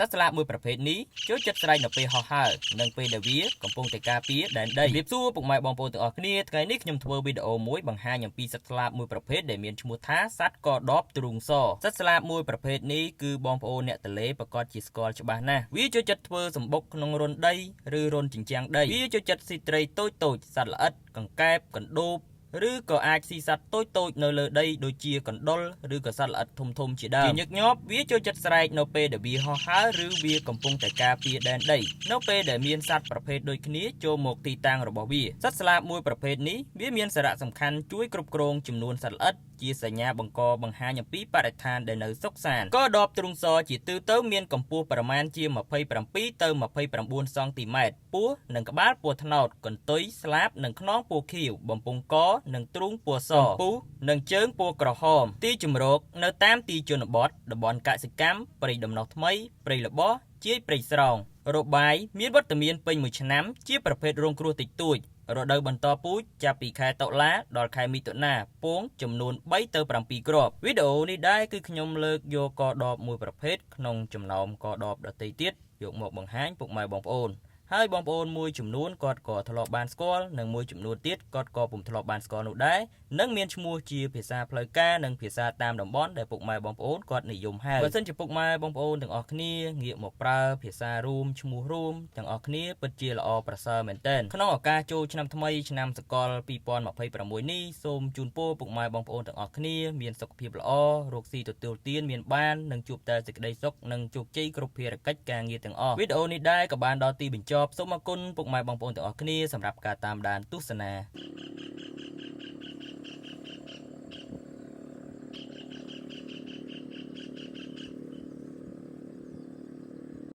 សត្វស្លាបមួយប្រភេទនេះចូលចិត្តស្រែកនៅពេលហោះហើរនិងពេលដែលវាកំពុងតែការពារដែនដីជម្រាបសួរពុកម៉ែបងប្អូនទាំងអស់គ្នាថ្ងៃនេះខ្ញុំធ្វើវីដេអូមួយបង្ហាញអំពីសត្វស្លាបមួយប្រភេទដែលមានឈ្មោះថាសត្វកដបទ្រូងសសត្វស្លាបមួយប្រភេទនេះគឺបងប្អូនអ្នកទន្លេប្រកាសជាស្គាល់ច្បាស់ណាស់វាចូលចិត្តធ្វើសម្បុកក្នុងរន្ធដីឬរន្ធជញ្ជាំងដីវាចូលចិត្តស៊ីត្រីតូចៗសត្វល្អិតកង្កែបកណ្ដូបឬក៏អាចស៊ីសត្វតូចៗនៅលើដីដូចជាកណ្ដុរឬក៏សត្វល្អិតធំៗជាដើមជាញឹកញាប់វាចូលចិត្តស្រែកនៅពេលដែលវាហោះហើរឬវាកំពុងតែការពារដែនដីនៅពេលដែលមានសត្វប្រភេទដូចគ្នាចូលមកទីតាំងរបស់វាសត្វស្លាបមួយប្រភេទនេះវាមានសារៈសំខាន់ជួយគ្រប់គ្រងចំនួនសត្វល្អិតជាសញ្ញាបង្ហាញអំពីបរិស្ថានដែលនៅសុខសាន្តក៏ដបទ្រូងសជាទូទៅមានកម្ពស់ប្រមាណជា27ទៅ29សង់ទីម៉ែត្រពោះនិងក្បាលពណ៌ត្នោតកន្ទុយស្លាបនិងខ្នងពណ៌ខៀវបំពង់កនិងទ្រូងពណ៌សពុះនិងជើងពណ៌ក្រហមទីជម្រកនៅតាមទីជនបទតំបន់កសិកម្មព្រៃដំណោះថ្មីព្រៃល្បោះជាយព្រៃស្រោងរបាយមានវត្តមានពេញមួយឆ្នាំជាប្រភេទរងគ្រោះតិចតួចរដូវបន្តពូជចាប់ពីខែតុលាដល់ខែមិថុនាពងចំនួន3ទៅ7គ្រាប់វីដេអូនេះដែរគឺខ្ញុំលើកយកកដបមួយប្រភេទក្នុងចំណោមកដបដទៃទៀតយកមកបង្ហាញពុកម៉ែបងប្អូនហើយបងប្អូនមួយចំនួនគាត់ក៏ធ្លាប់បានស្គាល់និងមួយចំនួនទៀតគាត់ក៏ពុំធ្លាប់បានស្គាល់នោះដែរនិងមានឈ្មោះជាភាសាផ្លូវការនិងភាសាតាមតំបន់ដែលពុកម៉ែបងប្អូនគាត់និយមហៅបើសិនជាពុកម៉ែបងប្អូនទាំងអស់គ្នាងាកមកប្រើភាសារួមឈ្មោះរួមទាំងអស់គ្នាពិតជាល្អប្រសើរមែនទែនក្នុងឱកាសចូលឆ្នាំថ្មីឆ្នាំសកល2026នេះសូមជូនពរពុកម៉ែបងប្អូនទាំងអស់គ្នាមានសុខភាពល្អរកស៊ីទទួលទានមានបាននិងជួបតែសេចក្តីសុខនិងជោគជ័យគ្រប់ភារកិច្ចការងារទាំងអស់វីដេអូនេះដែរក៏បានដល់ទីបញ្ចប់សូមអរគុណពុកម៉ែបងប្អូនទាំងអស់គ្នាសម្រាប់ការតាមដានទស្សនា